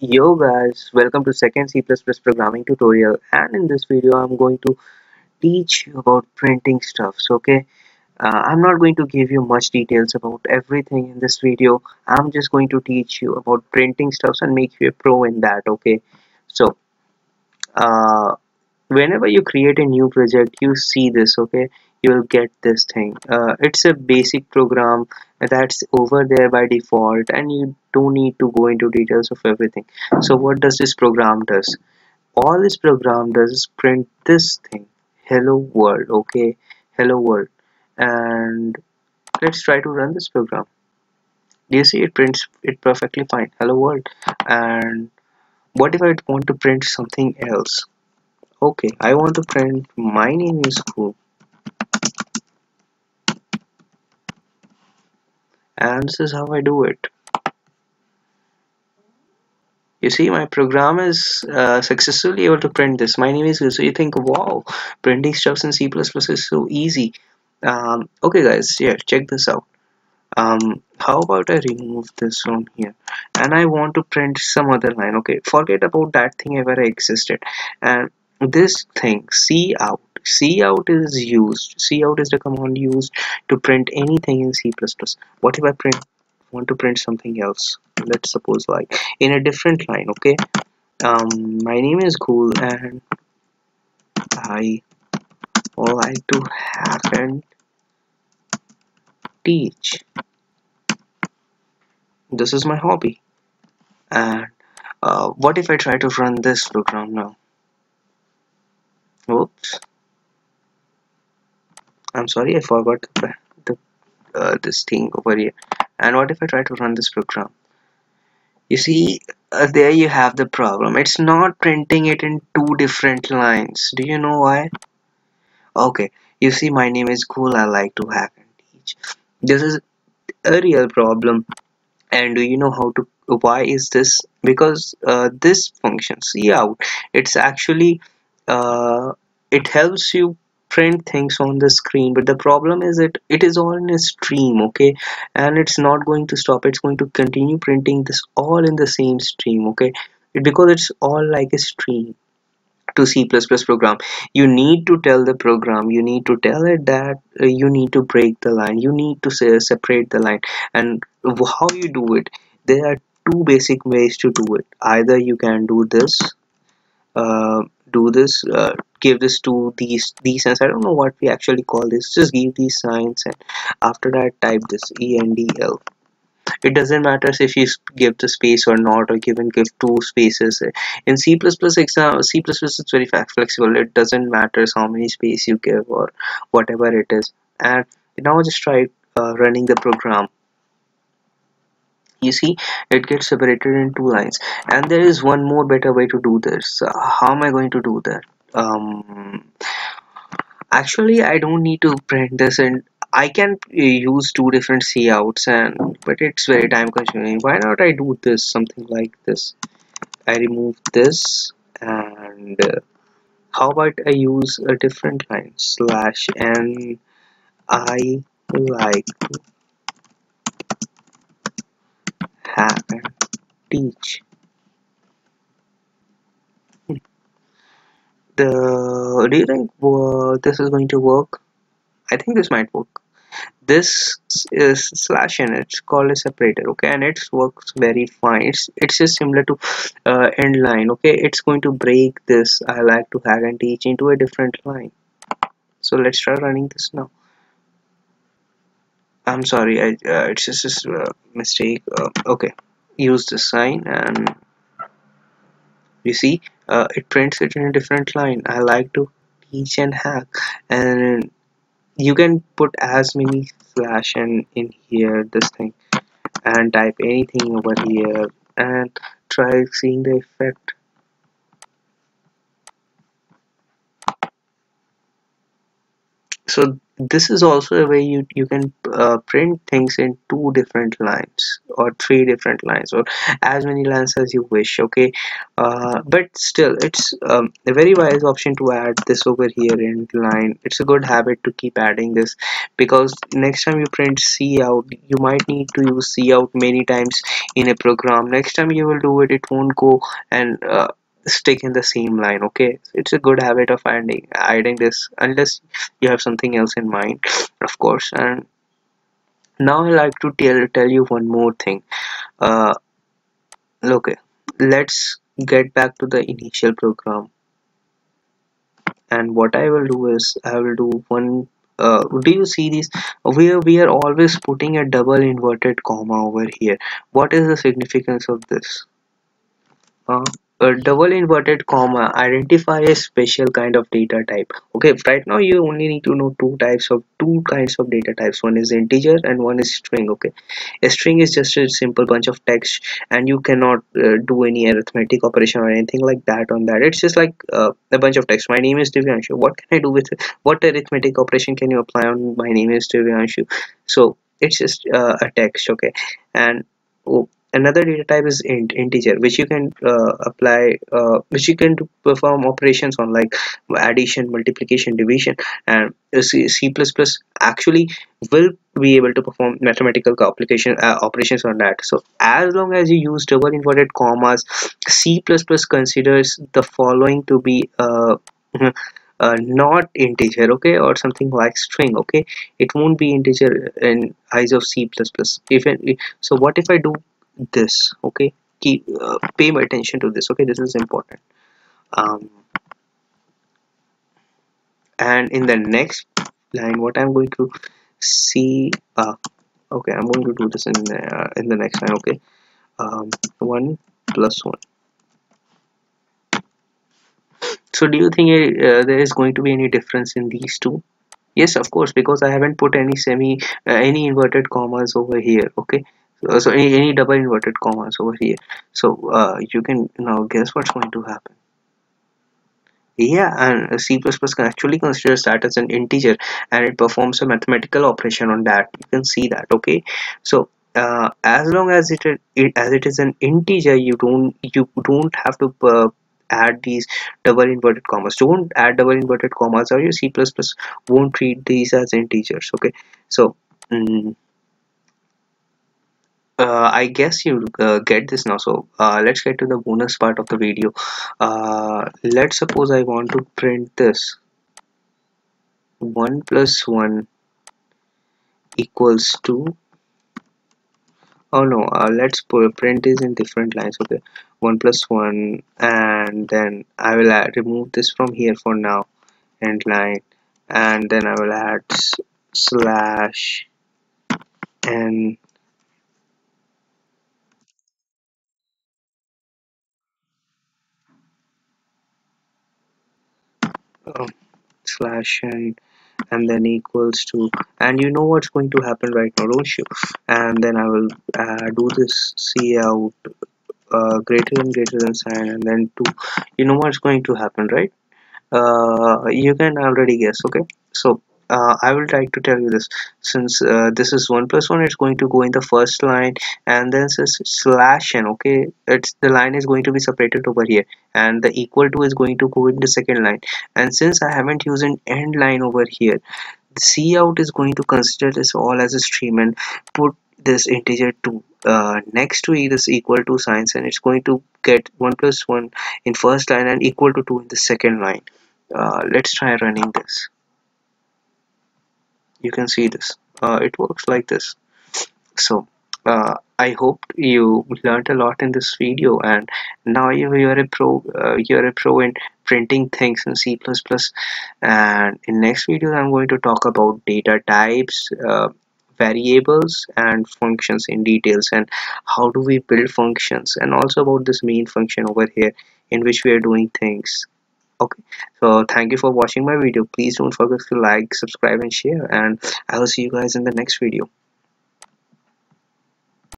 Yo guys, welcome to second C++ programming tutorial, and in this video I'm going to teach you about printing stuffs. Okay, I'm not going to give you much details about everything in this video. I'm just going to teach you about printing stuffs and make you a pro in that. Okay, so uh, whenever you create a new project, you see this. Okay, you will get this thing. It's a basic program that's over there by default, and you don't need to go into details of everything. So what does this program does? All this program does is print this thing, hello world. Okay, hello world. And let's try to run this program. Do you see it prints it perfectly fine, hello world. And what if I want to print something else? Okay, I want to print my name is cool, and this is how I do it. You see, my program is successfully able to print this. My name is cool. So you think, wow, printing stuffs in C++ is so easy. Okay, guys, yeah, check this out. How about I remove this from here, and I want to print some other line. Okay, forget about that thing ever existed, and this thing cout is the command used to print anything in C++. What if I want to print something else? Let's suppose like in a different line. Okay, my name is cool and I like to hack and teach. This is my hobby. And what if I try to run this program now? Oops, I'm sorry, I forgot this thing over here. And what if I try to run this program? You see, there you have the problem. It's not printing it in two different lines. Do you know why? Okay, you see, my name is cool. I like to hack and teach. This is a real problem. And do you know how to? Why is this? Because this function cout, it's actually uh, it helps you print things on the screen, but the problem is it is all in a stream. Okay, and it's not going to stop. It's going to continue printing this all in the same stream. Okay, because it's all like a stream. To C++ program, you need to tell the program, you need to tell it that you need to break the line, you need to say, separate the line. And how you do it, there are two basic ways to do it. Either you can uh, do this give this to these signs. I don't know what we actually call this. Just give these signs, and after that type this endl. It doesn't matter if you give the space or not, or give two spaces. In C++ it's very flexible. It doesn't matter how many space you give or whatever it is. And now just try running the program. You see, it gets separated in two lines. And there is one more better way to do this. How am I going to do that? Actually, I don't need to print this, and I can use two different couts, and but it's very time consuming. Why not I do this something like this? I remove this, and how about I use a different line slash n. I like to hack and teach. Do you think this is going to work? I think this might work. This is slash n, it's called a separator. Okay, and it works very fine. It's just similar to end line. Okay, it's going to break this I like to hack and teach into a different line. So let's try running this now. I'm sorry, it's just a mistake. Okay, use the sign, and you see, it prints it in a different line. I like to teach and hack. And you can put as many slash n in here, this thing, and type anything over here and try seeing the effect. So this is also a way you can print things in two different lines or three different lines or as many lines as you wish. Okay, but still it's a very wise option to add this over here in line. It's a good habit to keep adding this, because next time you print C out, you might need to use C out many times in a program. Next time you will do it, it won't go and stick in the same line. Okay, it's a good habit of adding this, unless you have something else in mind, of course. And now I like to tell you one more thing. uh okay, let's get back to the initial program. And what I will do is I will do one, do you see this? We are always putting a double inverted comma over here. What is the significance of this? uh, a double inverted comma identify a special kind of data type. Okay, right now you only need to know two kinds of data types. One is integer and one is string. Okay, a string is just a simple bunch of text, and you cannot do any arithmetic operation or anything like that on that. It's just like a bunch of text. My name is Divyanshu. What can I do with it? What arithmetic operation can you apply on my name is Divyanshu? So it's just a text. Okay, and oh, another data type is integer, which you can which you can perform operations on, like addition, multiplication, division. And C++ actually will be able to perform mathematical application operations on that. So as long as you use double inverted commas, C++ considers the following to be not integer, okay, or something like string. Okay, it won't be integer in eyes of C++. If so, what if I do this? Okay, keep pay my attention to this. Okay, this is important. um, and in the next line, what I'm going to see, okay, I'm going to do this in the next line. Okay, 1 plus 1. So do you think there is going to be any difference in these two? Yes, of course, because I haven't put any inverted commas over here. Okay, so any double inverted commas over here. So you can now guess what's going to happen. Yeah, and C++ can actually considers that as an integer, and it performs a mathematical operation on that. You can see that. Okay, so as long as as it is an integer, you don't have to add these double inverted commas. Don't add double inverted commas, or your C++ won't treat these as integers. Okay, so. mm I guess you get this now. So let's get to the bonus part of the video. Let's suppose I want to print this 1 plus 1 equals to, oh no, let's print this in different lines. Okay, 1 plus 1, and then I will remove this from here for now, end line, and then I will add slash n, uh, slash n, and then equals to, and you know what's going to happen right now, don't you? And then I will do this C out, greater than sign, and then 2. You know what's going to happen, right? You can already guess. Okay, so I will try to tell you this. Since this is 1 plus 1, it's going to go in the first line, and then says slash n. Okay, it's the line is going to be separated over here, and the equal to is going to go in the second line. And since I haven't used an end line over here, C out is going to consider this all as a stream and put this integer 2 next to this equal to signs, and it's going to get 1 plus 1 in first line and equal to 2 in the second line. Let's try running this. You can see this. It works like this. So I hope you learned a lot in this video, and now you're a pro. You're a pro in printing things in C++. And in next video, I'm going to talk about data types, variables, and functions in details, and how do we build functions, and also about this main function over here in which we are doing things. Okay, so thank you for watching my video. Please don't forget to like, subscribe, and share, and I will see you guys in the next video.